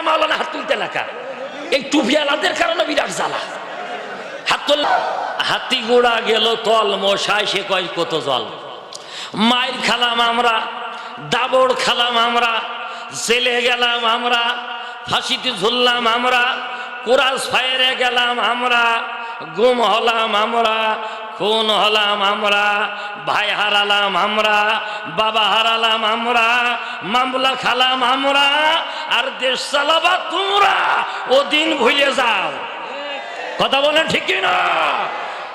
মাওলানা হাত তুলতে নাকা, এই টুপিওয়ালাদের কারণে বিরাট জ্বালা। হাত তুলল, হাতি গোড়া গেল তল, মশাই সে কয় কত জল। মাইর খালাম আমরা, দাবড় খালাম আমরা, জেলে গেলাম আমরা, ফাঁসিতে ঝুললাম আমরা, কোরাস ফায়ারে গেলাম আমরা, গুম হলাম আমরা, খুন হলাম আমরা, ভাই হারালাম আমরা, বাবা হারালাম আমরা, মামলা খালাম আমরা, আর দেশ চালাবা তোমরা, ও দিন ভুলে যাও। কথা বলেন ঠিক না?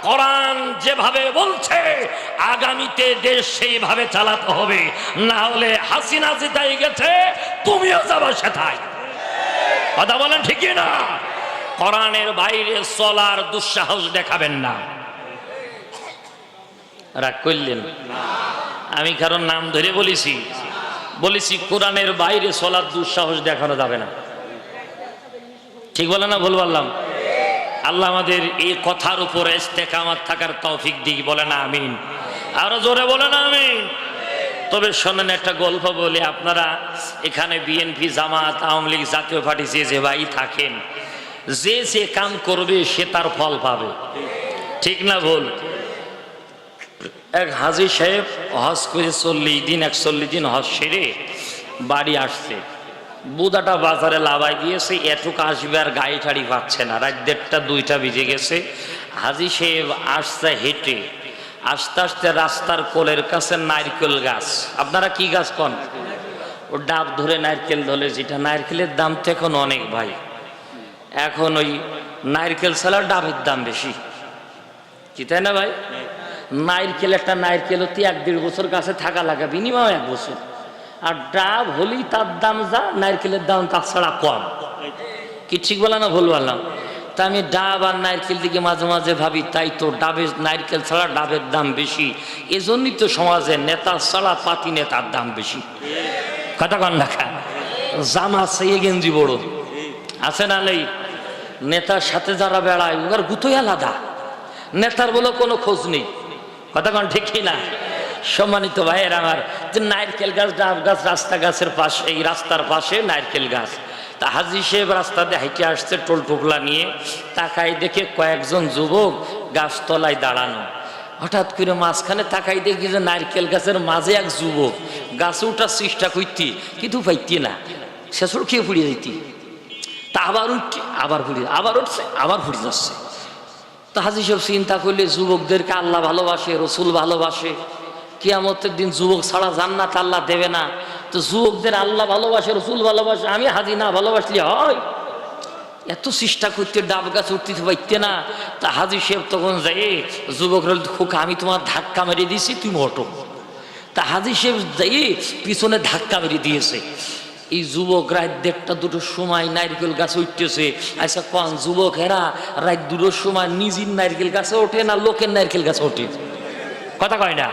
কোরআন যেভাবে বলছে আগামীতে দেশ সেইভাবে চালাতে হবে, না হলে হাসিনা জিতাই গেছে, তুমিও যাবা সেটাই। কথা বলেন ঠিক না? কোরআনের বাইরে চলার দুঃসাহস দেখাবেন না। রাগ করলেন? আমি কারণ নাম ধরে বলেছি কোরআনের বাইরে চলার দুঃসাহস দেখানো যাবে না। ঠিক বলে না ভুল বললাম? আল্লাহ আমাদের এই কথার উপরে ইস্তেকামাত থাকার তৌফিক দিক, বলে না আমিন। আরো জোরে বলে না আমিন। তবে শোনেন একটা গল্প বলি, আপনারা এখানে বিএনপি, জামাত, আওয়ামী লীগ, জাতীয় পার্টি যে ভাই থাকেন, যে কাম করবে সে তার ফল পাবে। ঠিক না ভুল? এক হাজী সাহেব হজ করে 41 দিন হজ সেরে বাড়ি আসছে। বুদাটা বাজারে লাভাই দিয়েছে, এটুক আসবে আর গাড়ি টাড়ি পাচ্ছে না। রাত 1:30 2টা বেজে গেছে। হাজী সাহেব আসছে হেঁটে, আস্তে আস্তে রাস্তার কোলের কাছে নারকেল গাছ, আপনারা কি গাছ কন? ও ডাব ধরে নারকেল ধরে, যেটা নারকেলের দাম তো এখন অনেক ভাই, এখন ওই নারকেল ছাড়া ডাবের দাম বেশি, কি তাই না ভাই? নারকেল, একটা নারকেল হতে 1-1.5 বছর কাছে থাকা লাগে, মিনিমাম 1 বছর। আর ডাব হলেই তার দাম যা, নারকেলের দাম তাছাড়া কম। কি ঠিক বলা না ভুল বললাম? তা আমি ডাব আর নারকেল দিকে মাঝে মাঝে ভাবি, তাই তো ডাবের, নারকেল ছাড়া ডাবের দাম বেশি। এজন্যই তো সমাজে নেতা ছাড়া পাতি নেতার দাম বেশি। কথা কন লেখা, জামা সেই গেঞ্জি বড় আছে না নেই? নেতার সাথে যারা বেড়ায় ওর গুতোই আলাদা, নেতার বলে কোনো খোঁজ নেই। কথা কন ঠিক না? সম্মানিত ভাইয়ের আমার, যে নারকেল গাছ, ডাব গাছ রাস্তা গাছের পাশে, এই রাস্তার পাশে নারকেল গাছ। তা হাজী সাহেব রাস্তা দিয়ে হাইটে আসছে টোল টোপলা নিয়ে, তাকাই দেখে কয়েকজন যুবক গাছতলায় দাঁড়ানো। হঠাৎ করে মাঝখানে তাকাই দেখি যে নারকেল গাছের মাঝে এক যুবক গাছে উঠার চেষ্টা করতি, কিন্তু পাইতি না, শেষর খেয়ে ফুড়িয়ে যেতি। তা আবার উঠছে, আবার ফুড়িয়ে, আবার উঠছে, আবার ফুড়ে যাচ্ছে। তো হাজী সাহেব চিন্তা করলে, যুবকদেরকে আল্লাহ ভালোবাসে, রসুল ভালোবাসে, কিয়ামতের দিন যুবক ছাড়া জান্নাত আল্লাহ দেবে না। তো যুবকদের আল্লাহ ভালোবাসে, রসুল ভালোবাসে, আমি হাজী না ভালোবাসলে হয়? এত চেষ্টা করতে ডাব গাছ উঠতে পারতে না। তা হাজী সাহেব তখন যাই যুবকরা, খোকা আমি তোমার ধাক্কা মেরে দিয়েছি, তুমি ওঠো। তা হাজী সাহেব যাই পিছনে ধাক্কা মেরে দিয়েছে। এই যুবক রাত 1:30 2টোর সময় নারকেল গাছে উঠতেছে। আচ্ছা কোন যুবক এরা রাত 2টোর সময় নিজের নারকেল গাছে ওঠে না লোকের নারকেল গাছে ওঠে? কথা কয় না?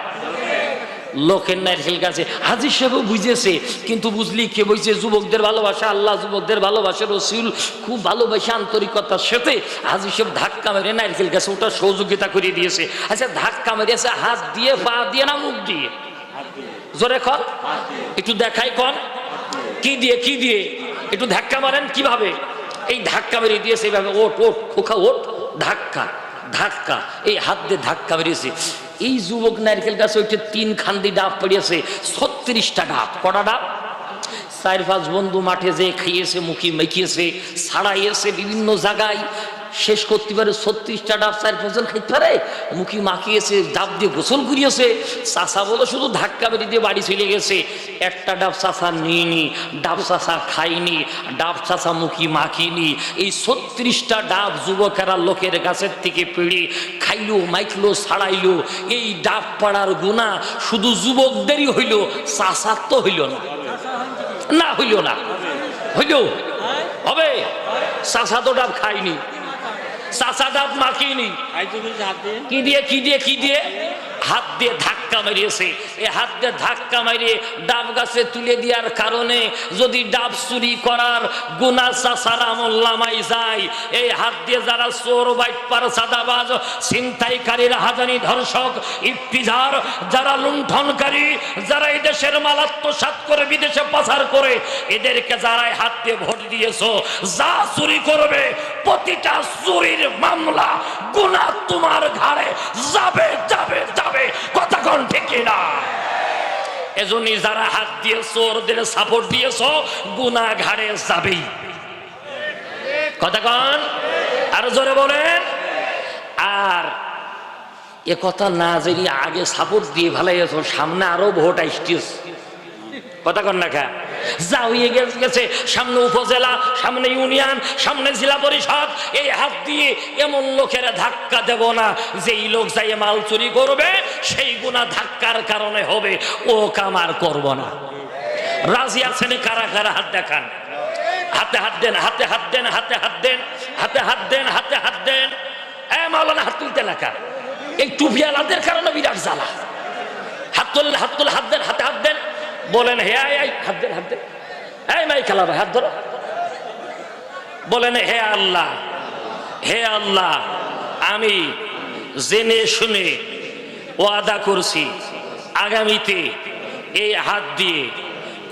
লোকের নারকেল গাছে। হাজী সাহেবও বুঝেছে, কিন্তু বুঝলি কে বলছে? যুবকদের ভালোবাসা আল্লাহ, যুবকদের ভালোবাসা রসুল, খুব ভালোবাসা আন্তরিকতার সাথে হাজী সাহেব ধাক্কা মেরে নারকেল গাছে ওঠার সহযোগিতা করে দিয়েছে। আচ্ছা ধাক্কা মেরেছে হাত দিয়ে, পা দিয়ে না মুখ দিয়ে? জোরে কর, একটু দেখাই কন, কি দিয়ে? কি দিয়ে একটু ধাক্কা মারেন কিভাবে? এই ধাক্কা মেরে দিয়েছে এইভাবে, ওঠ ওঠ খোকা ওঠ, ধাক্কা ধাক্কা, এই হাত দিয়ে ধাক্কা মেরেছে। এই যুবক নারকেল গাছে ওইটা 3 খান্দি ডাব পড়িয়েছে, 36টা ডাব। কটা ডাব? 4-5 বন্ধু মাঠে যে খাইয়েছে, মুখি মেখিয়েছে, ছাড়াইয়েছে বিভিন্ন জায়গায়, শেষ করতে পারে 36টা ডাব 4-5 জন খাইতে পারে। মুখি মাখিয়েছে, ডাব দিয়ে গোসল করিয়েছে। চাষা বলে শুধু ধাক্কা মেরে দিয়ে বাড়ি চলে গেছে। একটা ডাব চাষা নিইনি, ডাব চাষা খাইনি, ডাব চাষা মুখি মাখিনি। এই 36টা ডাব যুবকেরা লোকের গাছের থেকে পেড়ে খাইলো, মাইকলো, ছাড়াইলো। এই ডাব পাড়ার গুনাহ শুধু যুবকদেরই হইল, চাষার তো হইল না। না হইল না, হইল হবে? চাষা তো ডাব খাইনি, চাষা ডাব মাখিনি, কি দিয়ে? কি দিয়ে? কি দিয়ে? হাত দিয়ে ধাক্কা ধাক্কা মেরিয়েছে। এই হাত দিয়ে ধাক্কা মেরিয়ে ডাব গাছে তুলে দেওয়ার কারণে যদি ডাব চুরি করার গুনাহ চাচার আমলনামায় যায়, এই হাত দিয়ে যারা চোর বাইটপার সাদাবাজ ছিনতাইকারী রাহাজানি ধর্ষক ইফতিজার যারা লুণ্ঠনকারী যারা এই দেশের মাল আত্মসাৎ করে বিদেশে পাচার করে এদেরকে যারা হাত দিয়ে ভোট দিয়েছো, যা চুরি করবে প্রতিটা চুরির মামলা গুনাহ তোমার ঘাড়ে যাবে যাবে যাবে। কথা কোন ঠিক না? এজন্যই যারা হাত দিয়ে চোরদের সাপোর্ট দিয়েছো গুনাহ ঘাড়ে যাবেই। কথা কোন? আরো জোরে বলেন। আর এ কথা না জানি আগে সাপোর্ট দিয়ে ভালাইছ, সামনে আরো ভোট আসছিস। কথা কন না খা যা হয়ে গেছে, সামনে উপজেলা, সামনে ইউনিয়ন, সামনে জেলা পরিষদ। এই হাত দিয়ে এমন লোকেরা ধাক্কা দেব না যেই লোক যাই মাল চুরি করবে সেই গুনাহ ধাক্কার কারণে হবে, ও কাম আর করব না। রাজি আছেন কারা কারা? হাত দেখান। হাতে হাত দেন, হাতে হাত দেন, হাতে হাত দেন, হাতে হাত দেন, হাতে হাত দেন। মাওলানা হাত তুলতে লেখা এই টুপিয়ালাদের কারণে বিরাট জ্বালা। হাত তুললে হাত তুলে হাত দেন, হাতে হাত দেন। বলেন হে আই হাত দেন, হাত দেন। এই মাই খেলা ভাই হাত ধরো। বলেন হে আল্লাহ, হে আল্লাহ, আমি জেনে শুনে ওয়াদা করছি আগামীতে এই হাত দিয়ে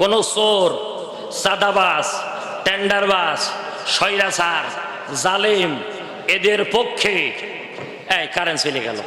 কোনো চোর, সাদাবাজ, টেন্ডারবাজ, স্বৈরাচার, জালেম এদের পক্ষে। এই কারেন্ট চলে গেল।